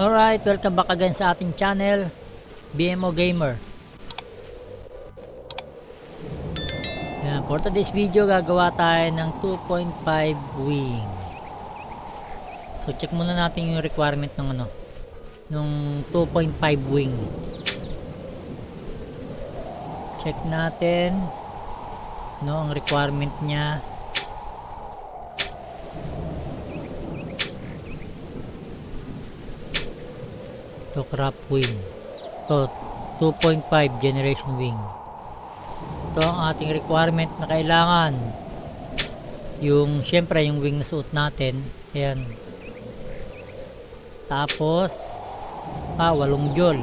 Alright, welcome back again sa ating channel, BMO Gamer. Yan, for today's video, gagawa tayo ng 2.5 wing. So, check muna natin yung requirement ng nung 2.5 wing. Check natin, ang requirement niya. To craft wing, to 2.5 generation wing. Ito ang ating requirement na kailangan. Yung syempre yung wing na suot natin, ayan. Tapos 8 joule.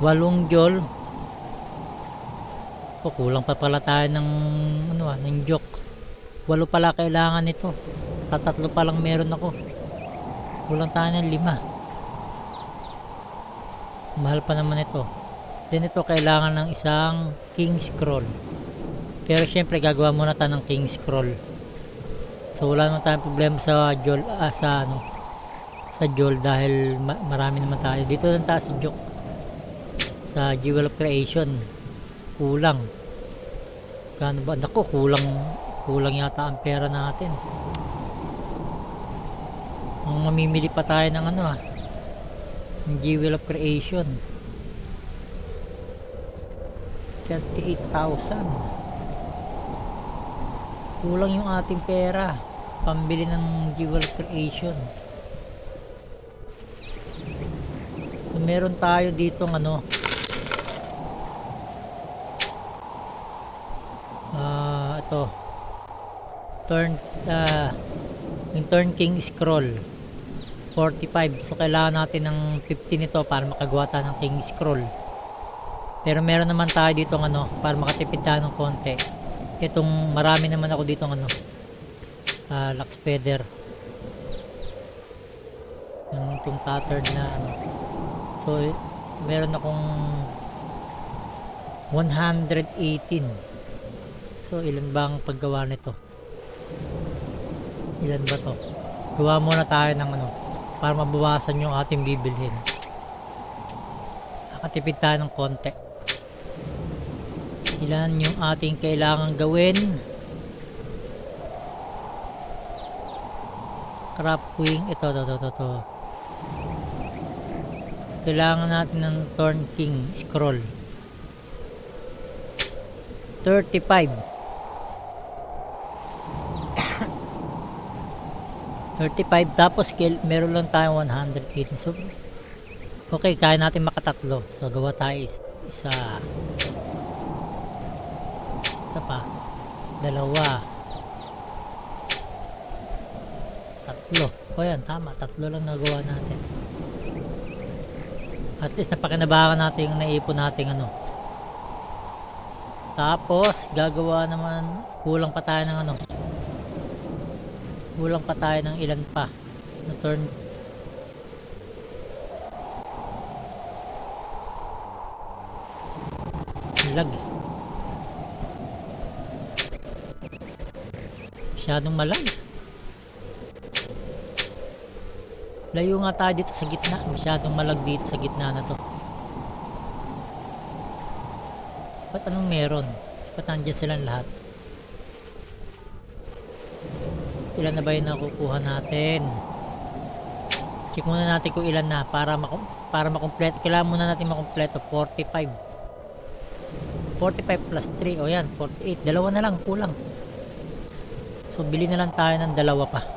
8 joule. Kulang pa pala tayo ng ng joke. 8 pala kailangan nito. Tatlo pa lang meron ako. Kulang tayo ng 5. Mahal pa naman ito. Then ito kailangan ng isang king scroll. Pero syempre gagawa muna tayo ng king scroll. So wala naman tayong problema sa joule, sa joule dahil marami naman tayo. Dito lang tayo sa joke. Sa jewel of creation. Kulang. Kano ba? Naku, kulang yata ang pera natin. Mamimili pa tayo ng ng jewel of creation. 38,000. Kulang yung ating pera pambili ng jewel of creation. So meron tayo dito ito yung turn king scroll 45. So kailangan natin ng 50 nito para makagawa tayo ng king scroll. Pero meron naman tayo dito para makatipid tayo ng konti. Itong marami naman ako dito lux feather. Itong tattered na So meron akong 118. So ilan bang paggawa nito? Ilan ba to? Gawa muna tayo ng para mabawasan yung ating bibilhin. Nakatipid tayo ng konti. Ilan yung ating kailangan gawin? Craft wing. Ito. Kailangan natin ng turn king scroll 35. 35, tapos meron lang tayong 180. So okay, kaya natin makatatlo. So gawa tayo isa pa, 2, 3. O yan, tama, 3 lang nagawa natin. At least napakinabangan natin yung naipon natin Tapos gagawa naman, kulang pa tayo ng kulang pa tayo ng ilan pa na turn. Lag. Masyadong malag. Layo nga tayo dito sa gitna. Masyadong malag dito sa gitna na to. Ba't anong meron? Ba't nandiyan silang lahat? Ilan na ba yung nakukuha natin? Check muna natin kung ilan na para makumpleto. Kailangan muna natin makumpleto. 45 plus 3. O yan, 48. Dalawa na lang, kulang. So bili na lang tayo ng dalawa pa.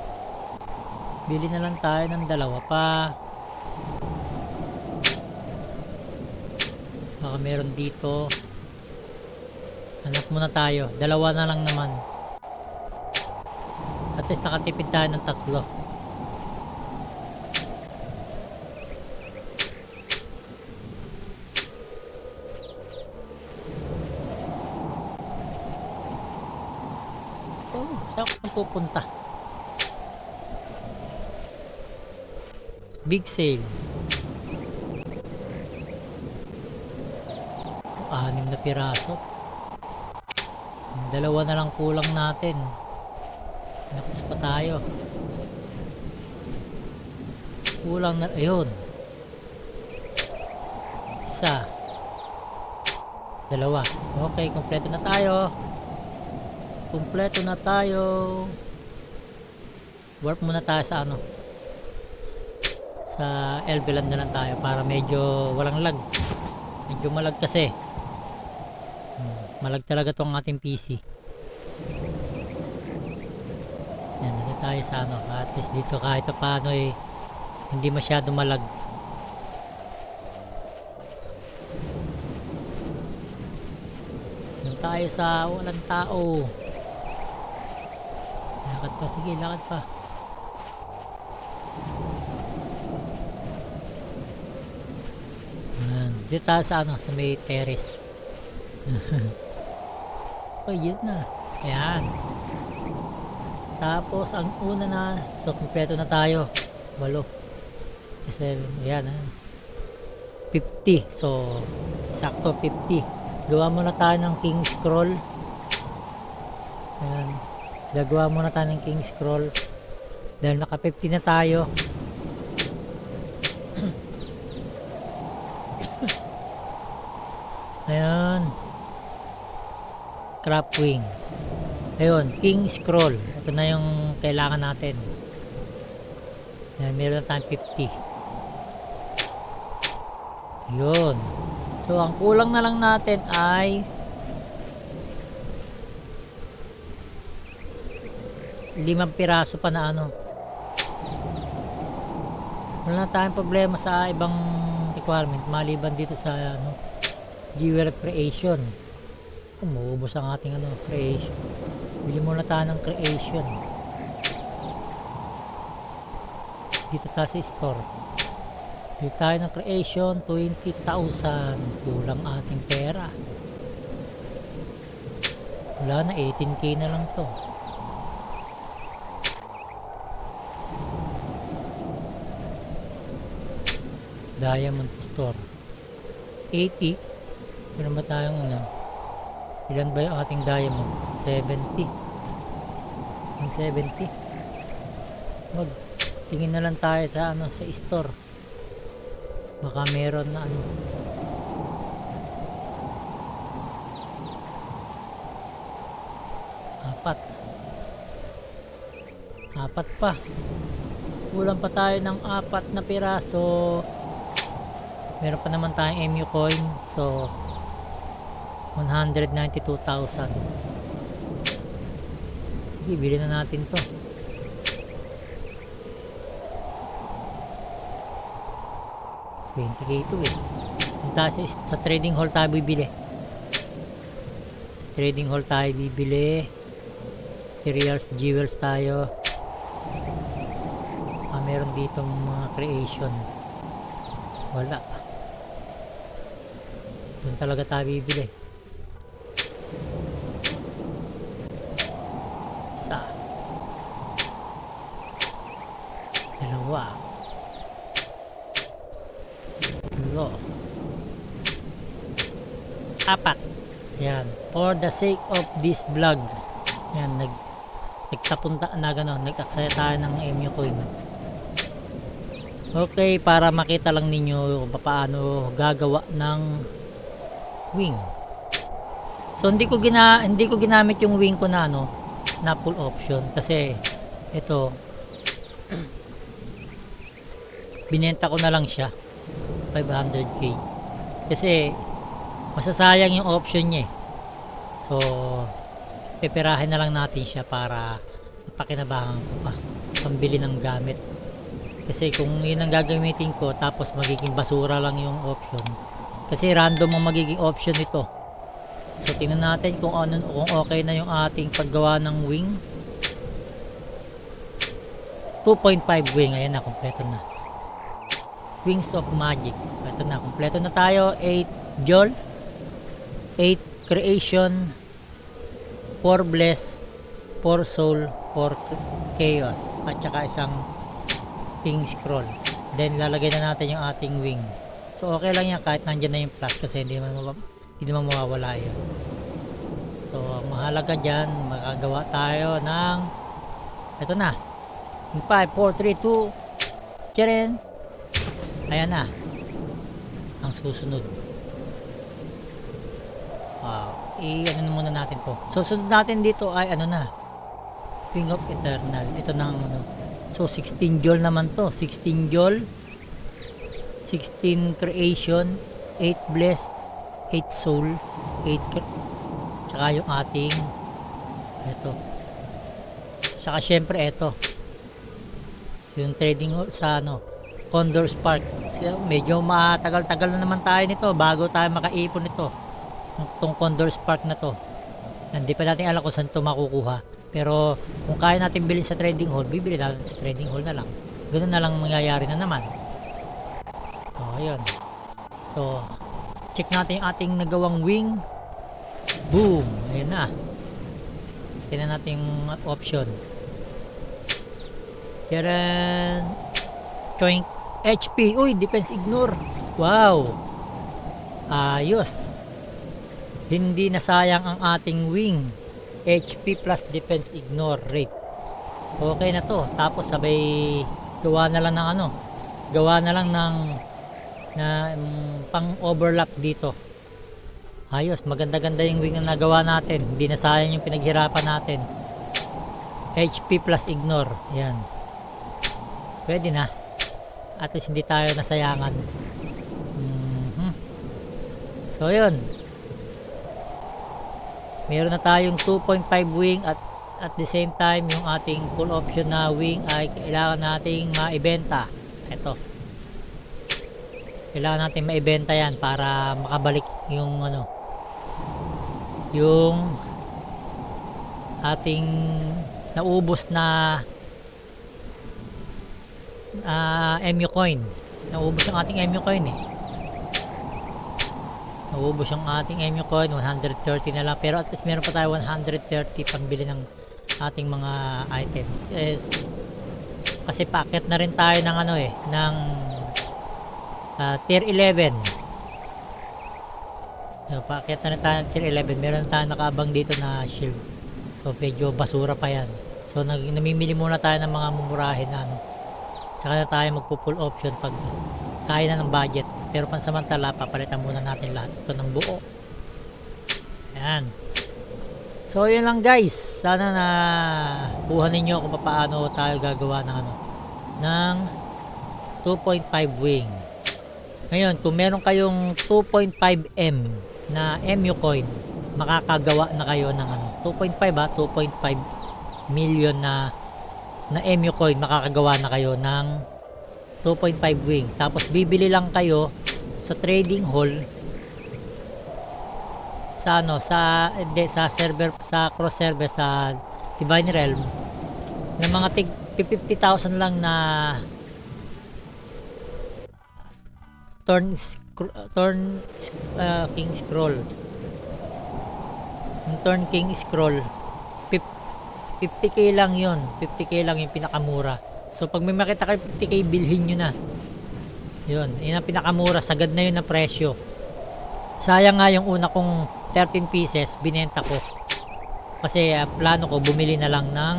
Baka meron dito. Hanap muna tayo. Dalawa na lang naman. At least nakatipid tayo ng 3. Saan ko pupunta? Big sale. 6 na piraso. 2 na lang kulang natin. Napos pa tayo. Kulang na, ayun. Isa. Dalawa. Okay, kompleto na tayo. Kompleto na tayo. Warp muna tayo sa ano. Sa Elveland na lang tayo para medyo walang lag. Medyo malag kasi. Malag talaga tong ating PC. Yan, dito tayo sa ano. At least dito kahit paano eh hindi masyado malag. Doon tayo sa walang tao. Lakad pa, sige, lakad pa. Yan, dito tayo sa ano, sa may terrace. Oh, yun na. Ayan. Tapos ang una na, so kompleto na tayo. 8. 7, ayan. 50. So, sakto 50. Gawa muna tayo ng king scroll. Ayan. Gagawa muna tayo ng king scroll. Dahil naka 50 na tayo. Ayan. Crab wing. Ayun, king scroll. Ito na yung kailangan natin. Ayan, meron na tayong 50. Yun. So, ang kulang na lang natin ay 5 piraso pa na ano. Wala na tayong problema sa ibang requirement maliban dito sa ano, jewel creation. Umuubos ang ating ano, creation. Bili muna tayo ng creation. Dito tayo sa store. Bili tayo ng creation, 20,000. Kulang ating pera. Wala na, 18k na lang to. Diamond store 80. Meron ba tayong ano? Ilan ba yung ating diamond? 70. Ang 70. Mag tingin na lang tayo sa ano, sa store. Baka meron na ano. Apat pa. Kulang pa tayo ng 4 na piraso. Meron pa naman tayong MU coin. So 192,000. Sige, bili na natin to. $20k to eh. Punta sa trading hall tayo bibili. Sa trading hall tayo bibili. Materials, jewels tayo. Meron dito mga creation. Wala. Doon talaga tayo bibili. Isa. 2. 3. 4. Yan. For the sake of this vlog. Yan. Nagtapunta na gano'n. Nag-aksaya tayo ng MU coin. Okay, para makita lang ninyo kung paano gagawa ng wing. So hindi ko ginamit yung wing ko na ano, na full option kasi ito binenta ko na lang siya 500k. Kasi masasayang yung option niya eh. So peperahin na lang natin siya para mapakinabangan ko pa pambili ng gamit. Kasi kung yun ang gagamitin ko tapos magiging basura lang yung option. Kasi random ang magiging option nito. So tingnan natin kung okay na yung ating paggawa ng wing. 2.5 wing, ayan na, kompleto na. Wings of Magic. Ito na, kompleto na tayo. 8 Jol, 8 Creation, 4 Bless, 4 Soul, 4 Chaos, at saka isang King Scroll. Then lalagay na natin yung ating wing. So okay lang yan kahit nandyan na yung plus kasi hindi naman mawawala yun. So ang mahalaga dyan, makagawa tayo ng ito na. 5, 4, 3, 2 Tcharin! Ayan na ang susunod. i-ano muna natin to. So sunod natin dito ay ano na, King of Eternal. Ito na ang ano. So 16 joule naman to. 16 joule, 16 creation, 8 bless, 8 soul, 8 tsaka yung ating ito. Tsaka syempre ito. Yung trading sa ano, Condor Spark. So, medyo matagal-tagal na naman tayo nito bago tayo makaipon nito. Itong Condor Spark na to. Hindi pa natin alam kung saan ito makukuha. Pero kung kaya natin bilhin sa trading hall, bibili natin sa trading hall na lang. Ganun na lang mangyayari na naman. So, ayun. So, check natin yung ating nagawang wing. Boom! Ayun na. Tingnan natin yung option. Karen Choink HP. Uy, defense ignore. Wow! Ayos. Hindi nasayang ang ating wing. HP plus defense ignore rate. Okay na to. Tapos sabay gawa na lang ng ano. Gawa na lang ng pang overlap dito. Ayos, maganda-ganda yung wing na nagawa natin. Hindi nasayang yung pinaghirapan natin. HP plus ignore. Yan. Pwede na. At least hindi tayo nasayangan. So yun. Meron na tayong 2.5 wing at the same time yung ating full option na wing ay kailangan nating maibenta. Ito. Kailangan natin maibenta yan para makabalik yung ano, yung ating naubos na MU coin. Naubos yung ating MU coin eh. Naubos yung ating MU coin, 130 na lang, pero at least meron pa tayo 130 pambili ng ating mga items. Kasi packet na rin tayo ng ano eh, ng tier 11. So, packet na rin tayo ng tier 11. Meron na tayo nakaabang dito na shield. So medyo basura pa yan. So namimili muna tayo ng mga mumurahin na ano. Saka na tayo magpo full option pag kaya na ng budget. Pero pansamantala, papalitan muna natin lahat ito ng buo. Ayan. So yun lang guys. Sana na buhan ninyo kung paano tayo gagawa ng ano, ng 2.5 wing. Ngayon, kung meron kayong 2.5M na MU coin, makakagawa na kayo ng ano, 2.5 2.5 million na MU coin, makakagawa na kayo ng 2.5 wing. Tapos bibili lang kayo sa trading hall sa ano, sa server, sa cross server sa Divine Realm ng mga tig 50,000 lang na King Scroll. Yung Turn King Scroll 50k lang yun. 50k lang yung pinakamura. So pag may makita kayo 50k, bilhin nyo na. Yun ang pinakamura. Sagad na yun na presyo. Sayang nga yung una kong 13 pieces binenta ko. Kasi plano ko bumili na lang ng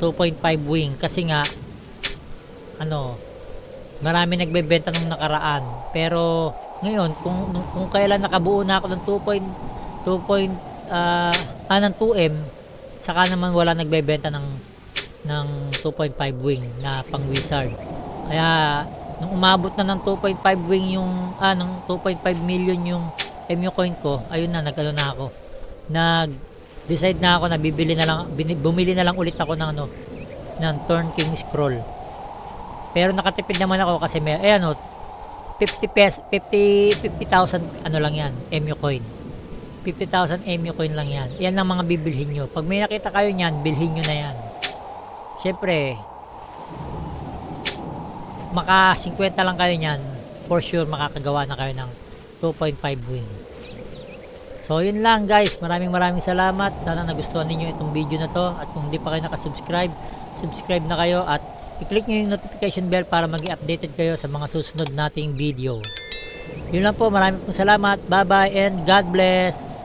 2.5 wing. Kasi nga ano, marami nagbebenta nung nakaraan. Pero ngayon kung kailan nakabuo na ako ng 2M, saka naman wala nagbebenta ng 2.5 wing na pang wizard. Kaya nung umabot na ng 2.5 wing yung ng 2.5 million yung MU coin ko, ayun na, nagano na ako. Nag-decide na ako na bumili na lang ulit ako ng ano, ng Turn King Scroll. Pero nakatipid naman ako kasi may 50,000 ano lang yan, MU coin. 50,000 MU coin lang yan. Yan ang mga bibilhin nyo. Pag may nakita kayo nyan, bilhin nyo na yan. Syempre, maka 50 lang kayo nyan, for sure makakagawa na kayo ng 2.5 wing. So yun lang guys, maraming salamat. Sana nagustuhan ninyo itong video na to. At kung hindi pa kayo nakasubscribe, subscribe na kayo at i-click nyo yung notification bell para maging updated kayo sa mga susunod nating video. Yun lang po, maraming salamat. Bye bye and God bless.